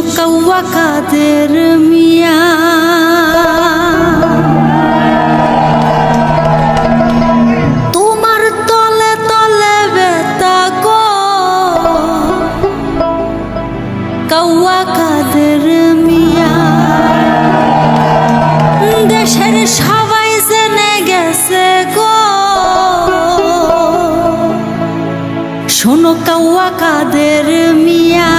কৌয়া কাদের মিয়া তোমার তলে তলে বেতা গো কৌয়া কাদের মিয়া দেশের সবাই জেনে গেছে গো শোনো কৌয়া কাদের মিয়া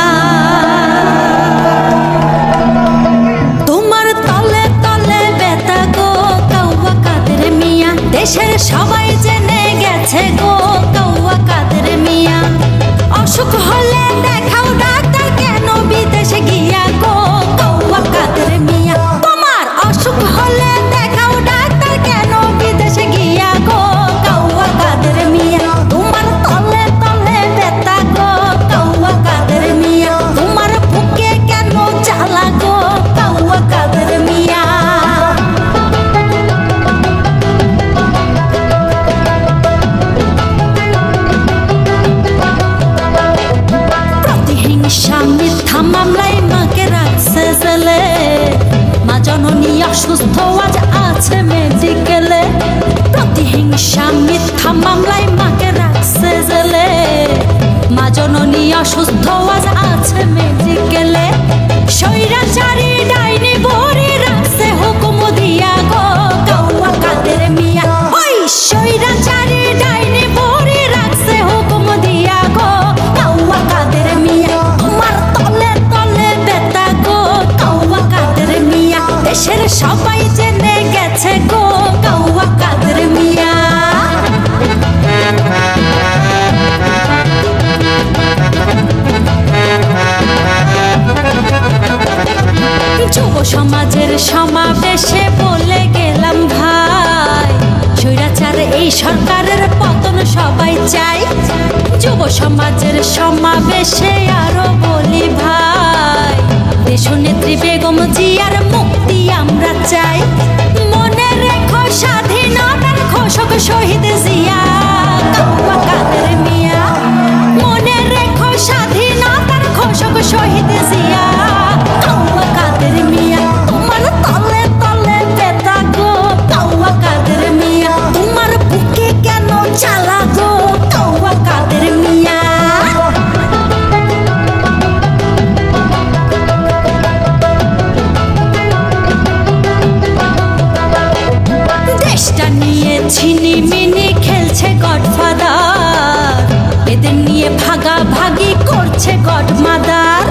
তোমার তলে তলে বেতা গো কৌয়া কাদের মিয়া দেশের সবাই জেনে গেছে গো কৌয়া কাদের মিয়া অসুখ হলে দেখাও ডাক্তার কেন বিদেশে গিয়া গো কৌয়া কাদের মিয়া তোমার অসুখ হলে দেখাও ডাক্তার কেন বিদেশে গিয়া গো কৌয়া কাদের মিয়া তোমার তলে তলে বেতা গো কৌয়া কাদের মিয়া তোমার বুকে কেন জ্বালা গো কৌয়া কাদের মিয়া প্রতিহিংসা মিথ্যা মামলায় মাকে রাখছে জেলে মা জননী অসুস্থ আজ আছে মেডিকেলে প্রতিহিংসা মিথ্যা মামলায় মাকে রাখছে জেলে মা জননী অসুস্থ আজ আছে মেডিকেলে স্বৈরাচারী ডাইনি ভরে রাখছে হুকুম দিয়া গো কৌয়া কাদের মিয়া ওই স্বৈরাচারী ডাইনি ভরে রাখছে হুকুম দিয়া গো কৌয়া কাদের মিয়া তোমার তলে তলে বেতা গো কৌয়া কাদের মিয়া দেশের সবাই জেনে গেছে গো কৌয়া কাদের মিয়া যুব সমাজের সমাবেশে বলে গেলাম ভাই স্বৈরাচার এই সরকারের পতন সবাই চাই যুব সমাজের সমাবেশে আরো বলি ভাই দেশনেত্রী বেগম জিয়ার মুক্তি আমরা চাই মনে রেখো স্বাধীনতার ঘোষক শহীদ জিয়া কৌয়া কাদের মিয়া মনে রেখো স্বাধীনতার ঘোষক শহীদ জিয়া কৌয়া কাদের মিয়া তোমার তলে তলে বেতা গো কৌয়া কাদের মিয়া তোমার বুকে কেন জ্বালা গো কৌয়া কাদের মিয়া দেশটা নিয়ে ছিনিমিনি খেলছে গডফাদার এদের নিয়ে ভাগাভাগি করছে গডমাদার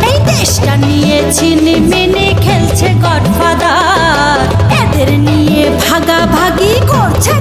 এই দেশটা নিয়ে ছিনিমিনি খেলছে গডফাদার এদের নিয়ে ভাগাভাগি করছে